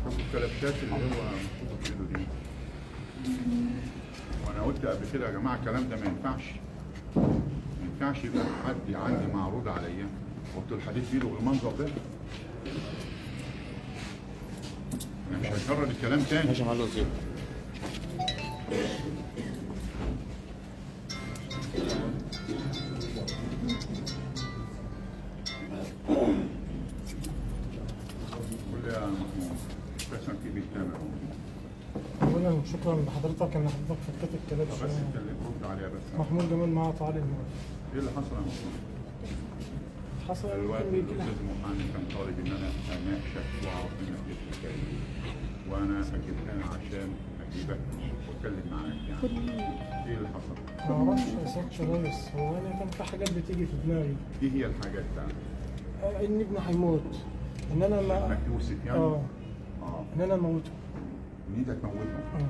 طب الكلبشات اللي هو محطوطه في ايده دي، وانا قلت قبل كده يا جماعه الكلام ده ما ينفعش، ما ينفعش يبقى حد عندي معروض عليا وقت الحديد في ايده بالمنظر ده. انا مش هكرر الكلام تاني. ماشي يا معلم وزير. قول يا محمود بس في بالكاميرا. اولا شكرا لحضرتك ان حضرتك فكيت الكلام بس شويه. اتكلم رد عليها بس. محمود جمال معاه تعالي الموقف. ايه اللي حصل يا محمود؟ حصل الوقت ممكن بيجي لك الاستاذ محمد كان طالب ان انا اناقشك واعرف منك ايه الحكايه، وانا اجيبها عشان اجيبك واتكلم معاك يعني. ايه اللي حصل؟ ما اعرفش يا سيادة الريس، هو انا كان في حاجات بتيجي في دماغي. ايه هي الحاجات بقى؟ ان ابني هيموت، ان انا ما انك يوسف يعني؟ اه اه ان انا اموته. ان انت تموته؟ اه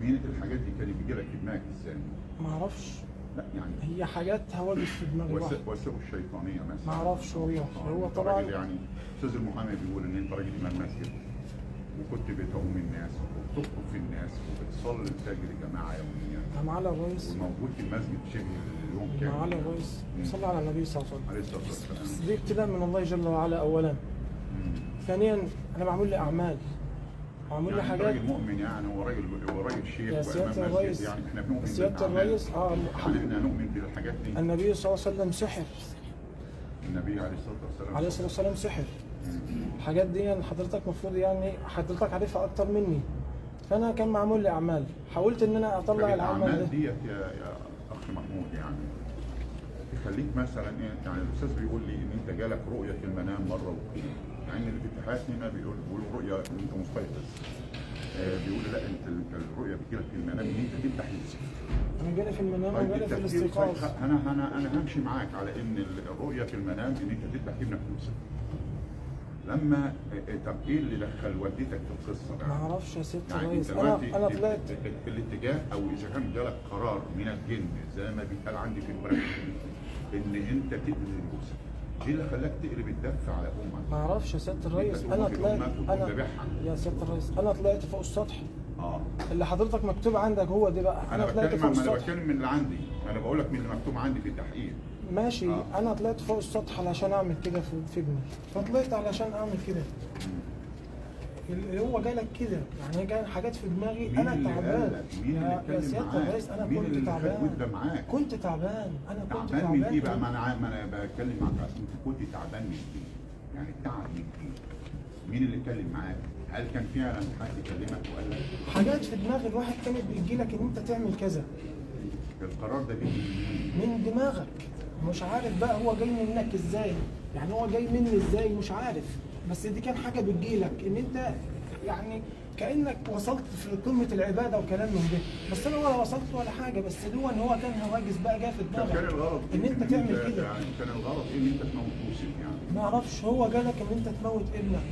مين الحاجات دي كانت بتجيلك في دماغك ازاي؟ ما اعرفش، لا يعني هي حاجات هواجس في دماغي واحد. وسائل الشيطانيه مثلا. ما اعرفش والله. هو أنت طبعا راجل يعني استاذ المحامي بيقول ان انت راجل امام مسجد وكنت بتقوم الناس وبتخطب في الناس وبتصلي الفجر جماعه يوميا يا معالي الرئيس، وموجود في المسجد شبه اليوم كامل. معالي الرئيس صلى على النبي صلى الله عليه عليه الصلاه والسلام. وسلم. دي ابتلاء من الله جل وعلا اولا. ثانيا انا معمول لي اعمال، معمول لي يعني حاجات. راجل مؤمن يعني، هو راجل شيخ يا سيادة وامام الرئيس، مسجد يعني احنا بنؤمن سيادة بالأعمال. الرئيس يعني احنا نؤمن بالحاجات دي. النبي صلى الله عليه وسلم سحر. النبي عليه الصلاه والسلام عليه الصلاه والسلام سحر. الحاجات دي يعني حضرتك المفروض يعني حضرتك عارفها اكتر مني. فانا كان معمول لي اعمال، حاولت ان انا اطلع العمل الاعمال ده. ديت يا اخ محمود يعني تخليك مثلا ايه يعني. الاستاذ بيقول لي ان انت جالك رؤيه في المنام مره واثنين، يعني اللي في الاتحاد هنا بيقولوا رؤيه ان انت مستيقظ. بيقول لا انت الرؤيه بتجيلك في المنام ان انت تذبح يوسف. انا جالي في المنام طيب وجالي في التفكير الاستيقاظ. انا همشي معاك على ان الرؤيه في المنام ان انت تذبح ابنك يوسف. لما طب ايه اللي دخل والدتك في القصه بقى؟ ما اعرفش يا سيادة يعني الرئيس، انت انا دلوقتي طلعت. في الاتجاه او اذا كان جالك قرار من الجن زي ما بيتقال عندي في الورق ان انت تقلب يوسف، ايه اللي خلاك تقلب الدف على امك؟ ما اعرفش يا سيادة الرئيس، انا طلعت. يا سيادة الرئيس انا طلعت فوق السطح. اللي حضرتك مكتوب عندك هو دي بقى. انا طلعت فوق السطح. انا بتكلم من اللي عندي، انا بقول لك من اللي مكتوب عندي في التحقيق. ماشي. انا طلعت فوق السطح علشان اعمل كده في ابني، فطلعت علشان اعمل كده. اللي هو جالك كده يعني كان حاجات في دماغي. انا تعبان يا سيادة الرئيس، انا كنت تعبان. كنت تعبان، انا كنت تعبان. من ايه بقى؟ ما انا بتكلم معاك عشان انت كنت تعبان من ايه؟ يعني التعب من ايه؟ مين اللي اتكلم معاك؟ هل كان فعلا حد كلمك وقال لك؟ حاجات في دماغ الواحد كانت بتجي لك ان انت تعمل كذا. القرار ده بيجي من دماغك، مش عارف بقى هو جاي منك ازاي، يعني هو جاي مني ازاي مش عارف، بس دي كان حاجه بتجي لك ان انت يعني كانك وصلت في قمه العباده وكلام من ده. بس انا ولا وصلت ولا حاجه، بس هو كان هواجس بقى جاي في دماغك. كان الغرض ان انت تعمل كده. يعني كان الغرض ايه ان انت تموت يوسف يعني؟ ما اعرفش، هو جالك ان انت تموت ابنك.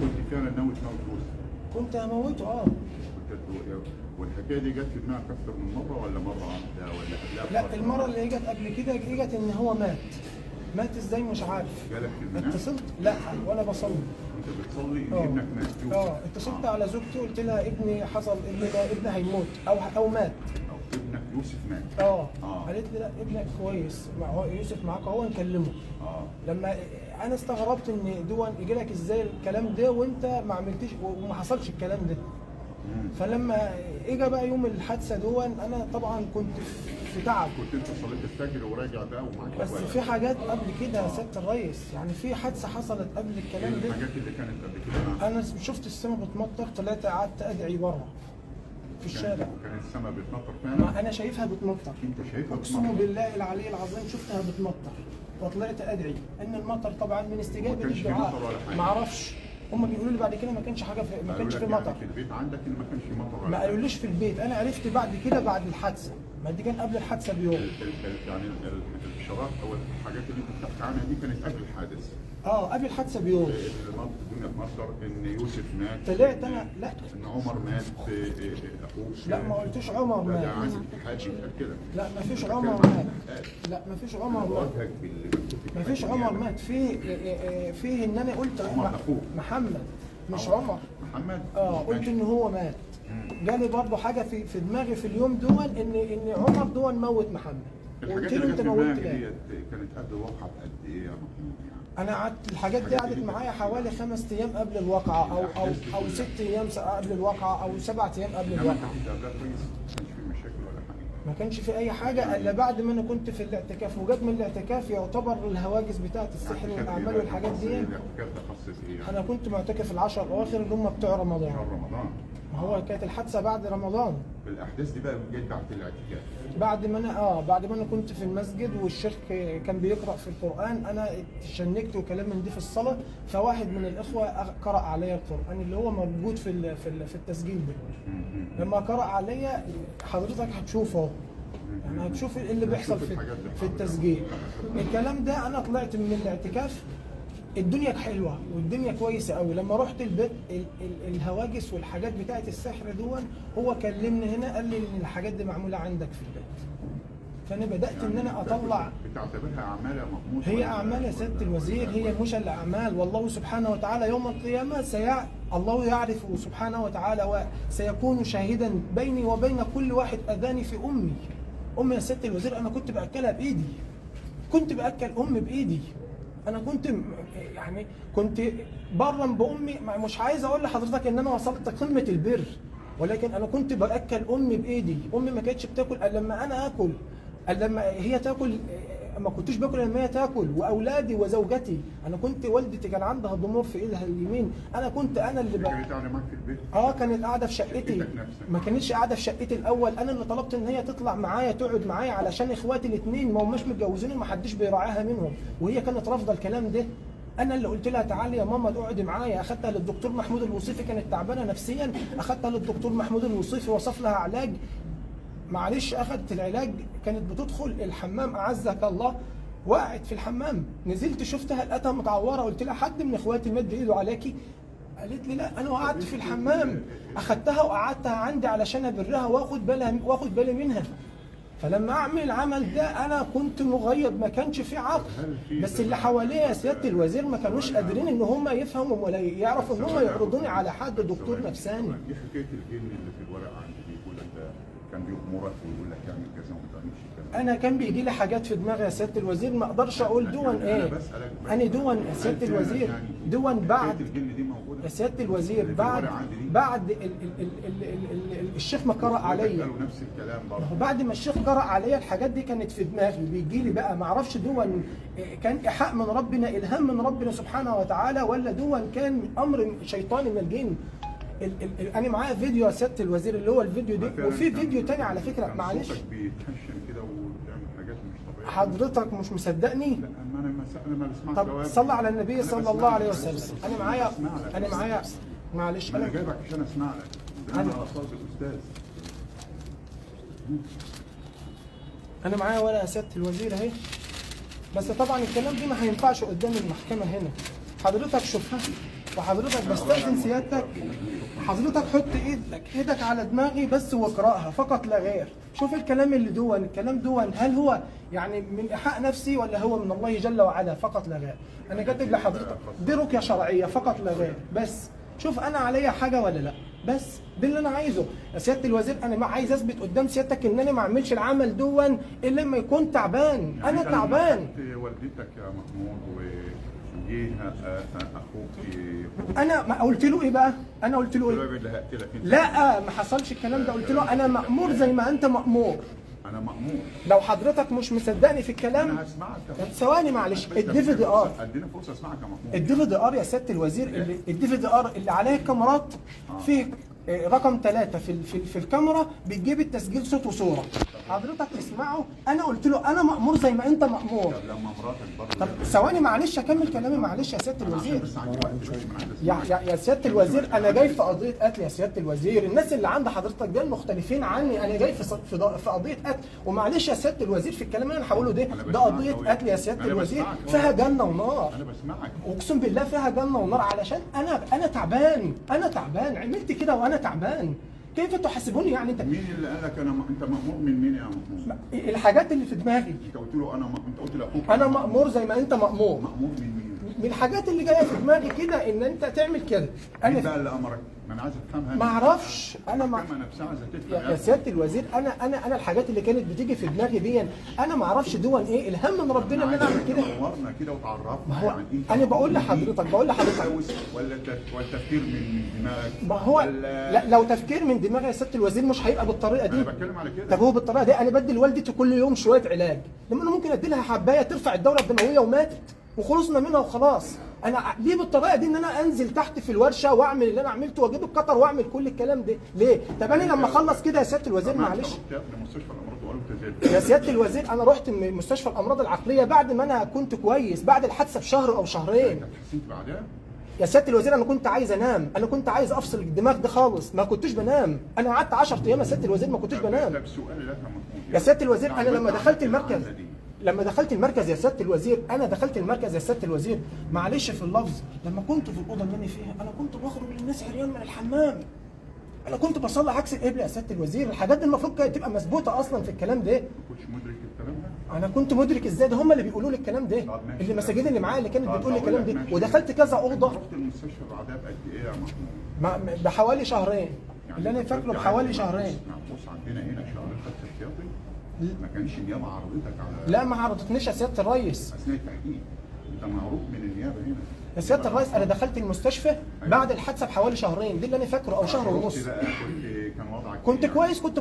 كنت فعلا ناوي تموت يوسف؟ كنت هموته والحكايه دي جت في دماغك اكتر من مره ولا مره واحده ولا قبلها؟ لا، المره اللي جت قبل كده جت ان هو مات. مات ازاي مش عارف. جالك في المنام؟ اتصلت لا وانا بصلي. انت بتصلي ان ابنك مات؟ اتصلت على زوجتي قلت لها ابني حصل، ابني هيموت او مات. او ابنك يوسف مات؟ قالت لي لا ابنك كويس، يوسف معاك اهو نكلمه. لما انا استغربت ان دون يجي لك ازاي الكلام ده وانت ما عملتش وما حصلش الكلام ده. فلما اجى بقى يوم الحادثه دون انا طبعا كنت في تعب. كنت انت صليت الفجر وراجع بقى ومعاك بس في حاجات قبل كده يا سياده الريس، يعني في حادثه حصلت قبل الكلام ده. الحاجات اللي كانت قبل كده انا شفت السماء بتمطر، طلعت قعدت ادعي بره في الشارع. كانت السماء بتمطر فعلا؟ ما انا شايفها بتمطر. انت شايفها بتمطر؟ اقسم بالله العلي العظيم شفتها بتمطر، وطلعت ادعي ان المطر طبعا من استجابه الدعاء. ما اعرفش، هم بيقولوا لي بعد كده ما كانش حاجه ما كانش في مطر. في البيت عندك ان ما كانش مطر ولا ما قالوليش في البيت، انا عرفت بعد كده بعد الحادثه. ما دي كان قبل الحادثه بيوم. يعني الاشارات او الحاجات اللي انت بتحكي عنها دي كانت قبل الحادث؟ قبل الحادثه بيوم. الدنيا تمطر ان يوسف مات. طلعت انا لا ان عمر مات اخوه. لا ما قلتش عمر مات. ده عندي حاجه كده. لا ما فيش عمر مات. لا ما فيش عمر مات. ما فيش عمر مات. فيه ان انا قلت محمد. مش عمر. محمد. قلت ان هو مات. جالي برضه حاجه في دماغي في اليوم دون ان عمر دون موت محمد. الحاجات قلت له اللي انت جت في موتت دماغك ليه؟ ديت كانت قبل الواقعه بقد ايه يا محمود يعني؟ انا قعدت الحاجات دي قعدت معايا حوالي 5 ايام قبل الواقعه او 6 ايام قبل الواقعه او 7 ايام قبل انما الواقعه. انت كنت قبلها كويس، ما كانش في مشاكل ولا حاجه؟ ما كانش في اي حاجه الا بعد ما انا كنت في الاعتكاف، وجت من الاعتكاف يعتبر الهواجس بتاعه السحر والاعمال والحاجات دي. الاعتكاف ده خاص بايه يعني؟ انا كنت معتكف العشر الاواخر اللي هم بتوع رمضان. شهر رمضان. ما هو كانت الحادثه بعد رمضان. الاحداث دي بقى جت بعد الاعتكاف. بعد ما انا كنت في المسجد والشيخ كان بيقرا في القران، انا اتشنكت وكلام من دي في الصلاه، فواحد من الاخوه قرا عليا القران اللي هو موجود في التسجيل ده. لما قرا عليا حضرتك هتشوفه، يعني هتشوف ايه اللي بيحصل في التسجيل. الكلام ده انا طلعت من الاعتكاف الدنيا حلوه والدنيا كويسه قوي. لما رحت البيت الهواجس والحاجات بتاعه السحر دون، هو كلمني هنا قال لي ان الحاجات دي معموله عندك في البيت. فانا بدات يعني ان انا اطلع. بتعتبرها اعمال يا محمود؟ هي اعمال يا سياده الوزير، هي مش الاعمال. والله سبحانه وتعالى يوم القيامه الله يعرف سبحانه وتعالى وسيكون شاهدا بيني وبين كل واحد اذاني في امي يا سياده الوزير. انا كنت باكلها بايدي، كنت باكل امي بايدي. انا كنت برا بامي. مش عايز اقول لحضرتك ان انا وصلت قمه البر، ولكن انا كنت باكل امي بايدي. امي ما كانتش بتاكل الا لما انا اكل، الا لما هي تاكل. ما كنتش باكل لما هي تاكل. واولادي وزوجتي، انا كنت والدتي كان عندها ضمور في ايدها اليمين، انا اللي كانت قاعده معاك في البيت؟ كانت قاعده في شقتي. ما كانتش قاعده في شقتي الاول، انا اللي طلبت ان هي تطلع معايا تقعد معايا علشان اخواتي الاثنين ما هماش متجوزين وما حدش بيراعاها منهم، وهي كانت رافضه الكلام ده. انا اللي قلت لها تعالي يا ماما اقعدي معايا. اخدتها للدكتور محمود الوصيفي، كانت تعبانه نفسيا، اخدتها للدكتور محمود الوصيفي وصف لها علاج. معلش اخذت العلاج، كانت بتدخل الحمام اعزك الله، وقعت في الحمام. نزلت شفتها لقيتها متعوره، قلت لها حد من اخواتي مد ايده عليكي؟ قالت لي لا انا وقعت في الحمام. اخدتها وقعدتها عندي علشان ابرها واخد بالي منها. فلما اعمل العمل ده انا كنت مغيب، ما كانش في عقل. بس اللي حواليا يا سياده الوزير ما كانوش قادرين ان هم يفهموا ولا يعرفوا ان هم يعرضوني على حد دكتور نفساني. ايه حكايه الجن اللي في الورقه عندي دي؟ يقول لك ده كان بيأمرك ويقول لك اعمل كذا وما تعملش كذا. انا كان بيجي لي حاجات في دماغي يا سياده الوزير، ما اقدرش اقول دون ايه. انا دون يا سياده الوزير، دون بعد الجن دي موجوده يا سياده الوزير بعد الشيخ ما قرأ عليا. قالوا نفس الكلام برضه. بعد ما الشيخ قرأ عليا الحاجات دي كانت في دماغي، بيجي لي بقى ما اعرفش دون كان ايحاء من ربنا، الهام من ربنا سبحانه وتعالى، ولا دون كان امر شيطاني من الجن. انا معايا فيديو يا سياده الوزير اللي هو الفيديو ده، وفي فيديو تاني على فكره. معلش صوتك بيتهشم كده وبتعمل حاجات مش طبيعيه. حضرتك مش مصدقني؟ لا انا ما بسمعش. طب صلى على النبي صلى الله عليه وسلم. انا معايا معلش انا جايبك عشان اسمع لك. انا على صوت الاستاذ. انا معايا ورقه يا سياده الوزير اهي، بس طبعا الكلام دي ما هينفعش قدام المحكمه هنا. حضرتك شوفها، وحضرتك بستأذن سيادتك حضرتك حط ايدك على دماغي بس واقراها فقط لا غير. شوف الكلام اللي دون، الكلام دون هل هو يعني من ايحاء نفسي ولا هو من الله جل وعلا فقط لا غير. انا كاتب لحضرتك دي رقيه شرعيه فقط لا غير. بس شوف انا عليا حاجه ولا لا، بس ده اللي انا عايزه يا سياده الوزير. انا ما عايز اثبت قدام سيادتك ان انا ما اعملش العمل دون الا لما يكون تعبان. انا تعبان. والدتك يا محمود وجه اخوك، انا ما قلت له ايه بقى؟ انا قلت له ايه؟ اللي هقتلك انت. لا ما حصلش الكلام ده. قلت له انا مأمور زي ما انت مأمور. انا مأمور. لو حضرتك مش مصدقني في الكلام انا هسمعك. ثواني معلش. الدي في ار، ادينا فرصه اسمعك يا محمود. الدي في ار يا سياده الوزير، الدي في ار اللي عليه الكاميرات فيه رقم 3 في الكاميرا بتجيب التسجيل صوت وصوره. حضرتك تسمعه. انا قلت له انا مأمور زي ما انت مأمور. طب لما مراتك برضه. طب ثواني معلش اكمل كلامي معلش يا سياده الوزير. يا سياده الوزير انا جاي في قضيه قتل يا سياده الوزير. الناس اللي عند حضرتك دول مختلفين عني. انا جاي في قضيه قتل. ومعلش يا سياده الوزير في الكلام اللي انا هقوله ده قضيه قتل يا سياده الوزير فيها جنه ونار. انا بسمعك. اقسم بالله فيها جنه ونار علشان انا تعبان. انا تعبان عملت كده وانا تعبان. كيف تحاسبوني يعني انت؟ مين اللي قال لك انت مأمور من مين يا محمود؟ الحاجات اللي في دماغي. انت قلت له انت قلت لاخوك انا مأمور زي ما انت مأمور. مأمور من مين؟ من الحاجات اللي جايه في دماغي كده ان انت تعمل كده. مين بقى اللي امرك؟ ما انا عايز افهمها. ما اعرفش انا المحكمة نفسها عايزه تفهم. يا سياده الوزير، انا الحاجات اللي كانت بتيجي في دماغي دي انا ما اعرفش دون ايه الهم من ربنا ان انا اعمل كده. نورنا كده وتعرفنا. ما هو يعني انت انا بقول لحضرتك ولا تفكير من دماغك؟ ما هو لا، لو تفكير من دماغي يا سياده الوزير مش هيبقى بالطريقه دي. انا بتكلم على كده. طب هو بالطريقه دي انا بدي لوالدتي كل يوم شويه علاج، لما انا ممكن ادي لها حبايه ترفع الدوره الدمويه وماتت وخلصنا منها وخلاص. انا ليه بالطريقه دي ان انا انزل تحت في الورشه واعمل اللي انا عملته واجيب القطر واعمل كل الكلام ده ليه؟ طب انا لما اخلص كده يا سياده الوزير معلش مستشفى الامراض وقالوا تزال. يا سياده الوزير، انا رحت مستشفى الامراض العقليه بعد ما انا كنت كويس، بعد الحادثه بشهر او شهرين. انت اتحسنت بعدها؟ يا سياده الوزير انا كنت عايز انام، انا كنت عايز افصل الدماغ ده خالص، ما كنتش بنام، انا قعدت 10 ايام يا سياده الوزير ما كنتش بنام. طب سؤال لك محمود يا سياده الوزير، انا لما دخلت المركز يا سياده الوزير، انا دخلت المركز يا سياده الوزير، معلش في اللفظ، لما كنت في الاوضه اللي انا فيها انا كنت بخرج للناس عريان من الحمام. انا كنت بصلي عكس القبله يا سياده الوزير، الحاجات دي المفروض كانت تبقى مثبوته اصلا في الكلام ده. ما كنتش مدرك الكلام ده؟ انا كنت مدرك ازاي؟ ده هم اللي بيقولوا لي الكلام ده، اللي المساجين اللي معايا اللي كانت بتقول لي الكلام ده، ودخلت كذا اوضه. رحت المستشفى بعدها بقد ايه يا محمود؟ بحوالي شهرين، يعني اللي انا فاكره بحوالي شهرين. بص عندنا هنا شهر خدت احتياطي ما كانش النيابه عرضتك على لا ما عرضتنيش يا سياده الريس. اثناء التحقيق انت معروف من النيابه هنا يا سياده الريس، انا دخلت المستشفى بعد الحادثه بحوالي شهرين، دي اللي انا فاكره، او شهر ونص. بقى كان وضعك كنت يعني كويس، كنت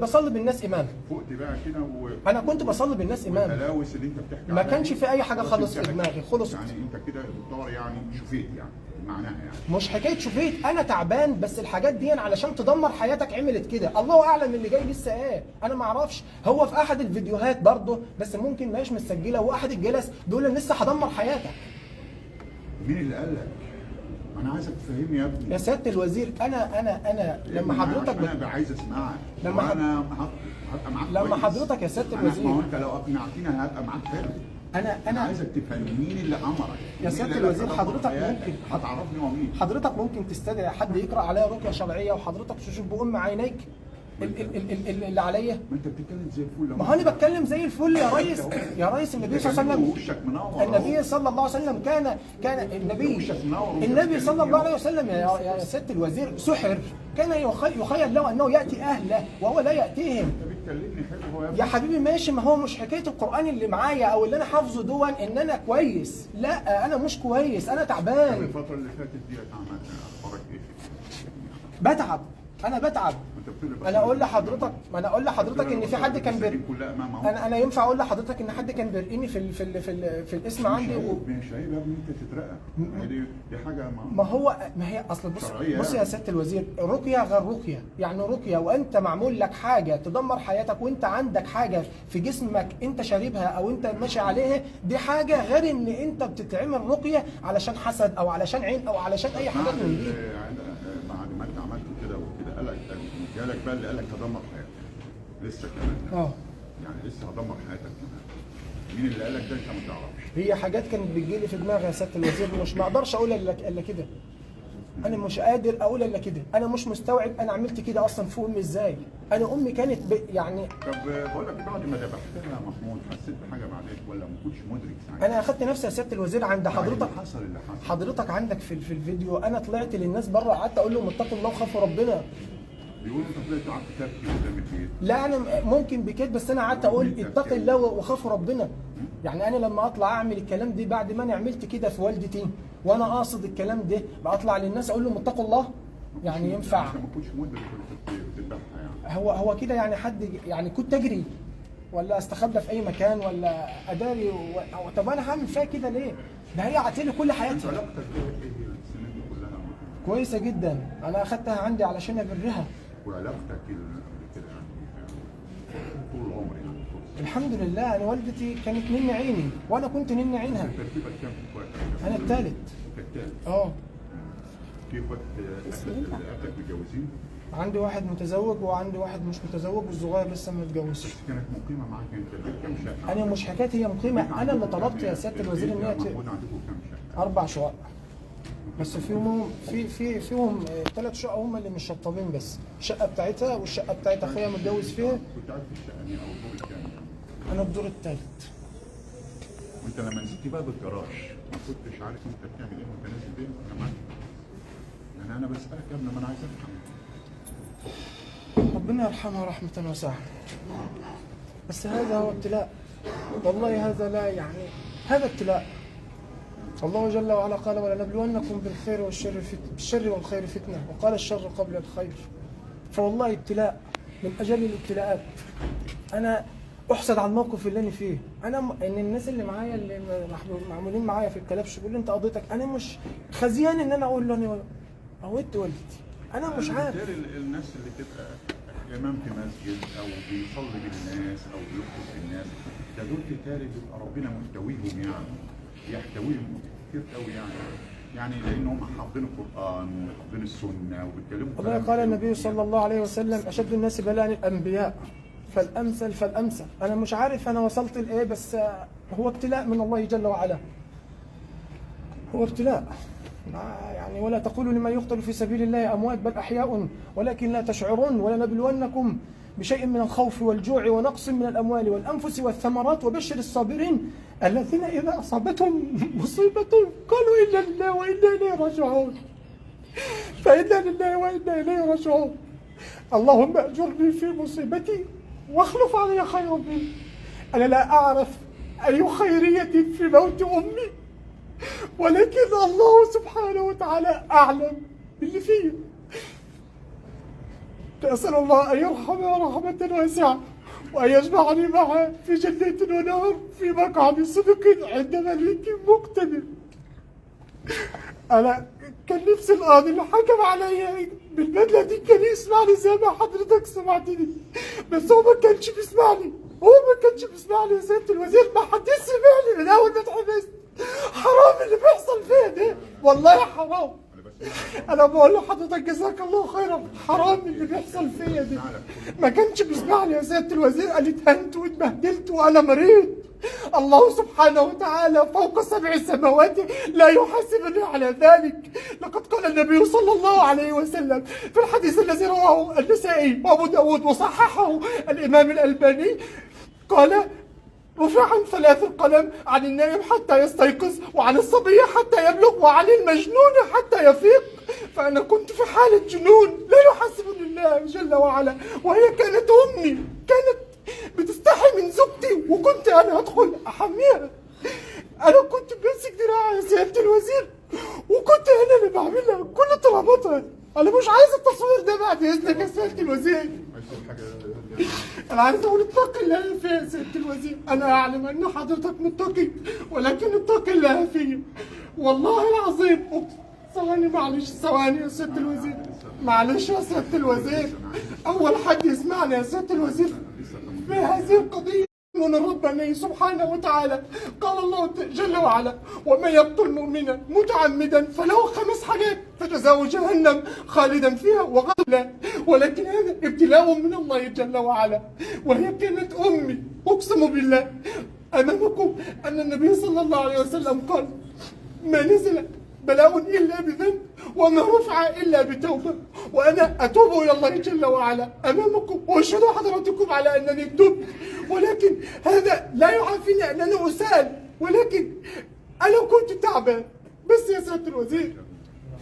بصلي بالناس امام. فقت بقى كده انا كنت بصلي بالناس امام، والتلاوث اللي انت بتحكي ما عليها كانش دي في اي حاجه خالص في انتهت. دماغي، خلص. يعني انت كده دكتور يعني شفيت يعني معناها يعني مش حكايه شفيت، انا تعبان، بس الحاجات دي علشان تدمر حياتك عملت كده، الله اعلم اللي جاي لسه ايه، انا ما اعرفش. هو في احد الفيديوهات برضه، بس ممكن ما هيش مسجله، واحد الجلس بيقول ان لسه هدمر حياتك. مين اللي قال لك؟ انا عايزك تفهمني يا ابني يا سياده الوزير، انا لما حضرتك انا عايز اسمعك لما انا هبقى معاك لما كويس. حضرتك يا سياده ما الوزير، هو انت لو اقنعتني هبقى معاك حلو. انا عايزك تفهم مين اللي امرك يا سياده الوزير، حضرتك ممكن هتعرفني هو مين. حضرتك ممكن تستدعي حد يقرا عليا رقيه شرعيه، وحضرتك تشوف بأم عينيك اللي عليا. ما انت بتتكلم زي الفل. ما هو انا بتكلم زي الفل يا ريس. يا ريس، النبي صلى الله عليه وسلم، وشك منور. النبي صلى الله عليه وسلم كان النبي صلى الله عليه وسلم يا سياده الوزير سحر، كان يخيل له انه ياتي اهله وهو لا ياتيهم. انت بتكلمني حلو يا حبيبي ماشي، ما هو مش حكايه القران اللي معايا او اللي انا حافظه دون ان انا كويس، لا انا مش كويس، انا تعبان. الفتره اللي فاتت دي عملت اخبارك ايه؟ بتعب، انا بتعب. انا اقول لحضرتك، ما انا اقول لحضرتك ان في حد كان انا ينفع اقول لحضرتك ان حد كان بيرقيني في الاسم عندي مش عيب يا ابني انت تترقى، دي حاجه ما هي اصل بص يا سياده الوزير، رقيه غير رقيه، يعني رقيه وانت معمول لك حاجه تدمر حياتك، وانت عندك حاجه في جسمك انت شاربها او انت ماشي عليها، دي حاجه غير ان انت بتتعمل رقيه علشان حسد او علشان عين او علشان اي حاجه من دي. بعد ما انت عملت كده وكده جالك بقى اللي قالك هدمر حياتك لسه كمان. يعني لسه هدمر حياتك كمان. مين اللي قالك ده؟ انت ما تعرفش. هي حاجات كانت بتجيلي في دماغي يا سياده الوزير، مش ما اقدرش اقول الا كده. انا مش قادر اقول الا كده، انا مش مستوعب انا عملت كده اصلا في امي ازاي. انا امي كانت يعني طب بقول لك بعد ما ذبحتها يا محمود حسيت بحاجه بعدين ولا ما كنتش مدرك ساعتها؟ انا اخدت نفسي يا سياده الوزير عند حضرتك. حصل اللي حصل. حضرتك عندك في الفيديو انا طلعت للناس بره، قعدت اقول لهم اتقوا الله وخافوا ربنا. بيقولوا انت طلعت قعدت تبكي قدام البيت. لا انا ممكن بكده، بس انا قعدت اقول اتقي الله وخافوا ربنا. يعني انا لما اطلع اعمل الكلام ده بعد ما انا عملت كده في والدتي وانا قاصد الكلام ده، بطلع للناس اقول لهم اتقوا الله، يعني ينفع؟ انت ما كنتش مدرك بتذبحها يعني. هو كده يعني حد يعني كنت اجري ولا استخبى في اي مكان ولا اداري طب انا هعمل فيها كده ليه؟ ده هي عطيلي كل حياتي. علاقتك ايه السنين دي كلها؟ كويسه جدا، انا اخدتها عندي علشان ابرها. وعلاقتك كده طول عمري يعني الحمد لله، انا والدتي كانت نن عيني وانا كنت نن عينها. ترتيبك كام في اخواتك؟ انا الثالث. الثالث؟ في اخوات اخواتك متجوزين؟ عندي واحد متزوج وعندي واحد مش متزوج، والصغير لسه ما اتجوزش. كانت مقيمه معاك انت كام شقه؟ انا مش حكايه هي مقيمه، انا اللي طلبت يا سياده الوزير ان هي عندكم كام شقه؟ 4 شقق، بس فيهم 3 شقق هم اللي مش شطابين، بس الشقه بتاعتها والشقه بتاعت اخويا متجوز فيها. كنت قاعد في الشقه دي او الدور الثاني؟ انا الدور الثالث. وانت لما نزلت بقى بالجراج ما كنتش عارف انت بتعمل ايه وانت نازل بيه انا معاك. يعني انا بسالك يا ابني، ما انا عايز افهم. ربنا يرحمها رحمة واسعة. بس هذا هو ابتلاء، والله هذا لا يعني هذا ابتلاء. الله جل وعلا قال ولنبلونكم بالخير بالشر والخير فتنة، وقال الشر قبل الخير. فوالله ابتلاء من أجل الابتلاءات. أنا أحسد على الموقف اللي أنا فيه. أنا إن الناس اللي معايا اللي معمولين معايا في الكلبش بيقول لي أنت قضيتك، أنا مش خزيان إن أنا أقول له أنا قويت والدتي، أنا مش عارف. الناس اللي تبقى امام في مسجد او بيصلي بالناس او بيخطب بالناس، ده دول بالتالي بيبقى ربنا محتويهم، يعني يحتويهم كتير قوي يعني لانهم حافظين القران وحافظين السنه وبيتكلموا. والله قال النبي صلى الله عليه وسلم اشد الناس بلاء الانبياء فالامثل فالامثل. انا مش عارف انا وصلت لايه، بس هو ابتلاء من الله جل وعلا، هو ابتلاء. يعني ولا تقولوا لمن يقتل في سبيل الله اموات بل احياء ولكن لا تشعرون ولنبلونكم بشيء من الخوف والجوع ونقص من الاموال والانفس والثمرات وبشر الصابرين الذين اذا اصابتهم مصيبه قالوا انا لله وانا اليه راجعون. فانا لله وانا اليه راجعون. اللهم اجرني في مصيبتي واخلف علي خيرا منه. انا لا اعرف اي خيريه في موت امي، ولكن الله سبحانه وتعالى أعلم باللي فيه. أسأل الله أن يرحمها رحمة واسعة وأن يجمعني معها في جنة ونهر في مقعد صدق عند ملك مقتدر. أنا كان نفسي القاضي اللي حكم عليا بالبدلة دي كان يسمعني زي ما حضرتك سمعتني، بس هو ما كانش بيسمعني، يا سيادة الوزير. ما حد سمعني من أول ما اتحبست. حرام اللي بيحصل فيا ده، والله حرام. انا بقول لحضرتك جزاك الله خيرا، حرام اللي بيحصل فيا ده. ما كانش بيسمعني يا سياده الوزير، قال اتهنت واتبهدلت وانا مريض. الله سبحانه وتعالى فوق 7 سماوات لا يحاسبني على ذلك. لقد قال النبي صلى الله عليه وسلم في الحديث الذي رواه النسائي وابو داود وصححه الامام الالباني، قال رفع عن 3 القلم، عن النائم حتى يستيقظ، وعن الصبي حتى يبلغ، وعن المجنون حتى يفيق. فأنا كنت في حالة جنون لا يحاسبني الله جل وعلا، وهي كانت أمي، كانت بتستحي من زوجتي وكنت أنا أدخل أحميها. أنا كنت بمسك دراعها يا سيادة الوزير، وكنت أنا اللي بعملها كل طلباتها. أنا مش عايز التصوير ده بعد إذنك يا سيادة الوزير. أنا عايز أقول اتق الله فيا يا سيادة الوزير. أنا أعلم أن حضرتك متقي، ولكن اتق الله فيا والله العظيم. ثواني معلش، ثواني يا سيادة الوزير، معلش يا سيادة الوزير. أول حد يسمعني يا سيادة الوزير في هذه القضية من الرباني سبحانه وتعالى. قال الله جل وعلا ومن يقتل مؤمنا متعمدا فله 5 حاجات فجزاؤه جهنم خالدا فيها وغضب الله. ولكن هذا ابتلاء من الله جل وعلا، وهي كانت امي. اقسم بالله امامكم ان النبي صلى الله عليه وسلم قال ما نزل بلاء الا بذنب وما رفع الا بتوبه، وانا اتوب الى الله جل وعلا امامكم واشهد حضراتكم على انني تبت. ولكن هذا لا يعافيني انني اسال، ولكن انا كنت تعبان بس يا سياده الوزير.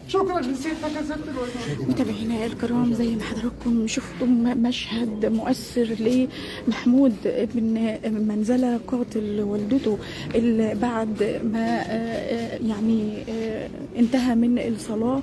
شكرا لسيادتك يا سياده الوزير. متابعينا الكرام، زي ما حضراتكم شفتم مشهد مؤثر لمحمود ابن منزلة قاتل والدته اللي بعد ما يعني انتهى من الصلاة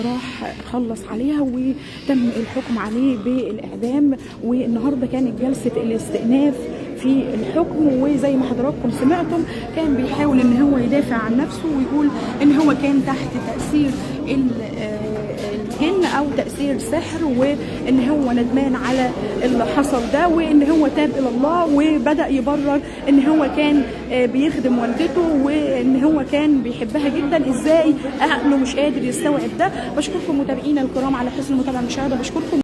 راح خلص عليها وتم الحكم عليه بالإعدام. والنهارده كانت جلسة الاستئناف في الحكم، وزي ما حضراتكم سمعتم كان بيحاول ان هو يدافع عن نفسه ويقول ان هو كان تحت تأثير الجن او تأثير سحر، وان هو ندمان على اللي حصل ده، وان هو تاب الى الله وبدأ يبرر ان هو كان بيخدم والدته وان هو كان بيحبها جدا. ازاي عقله مش قادر يستوعب ده؟ بشكركم متابعينا الكرام على حسن المتابعة المشاهدة، بشكركم.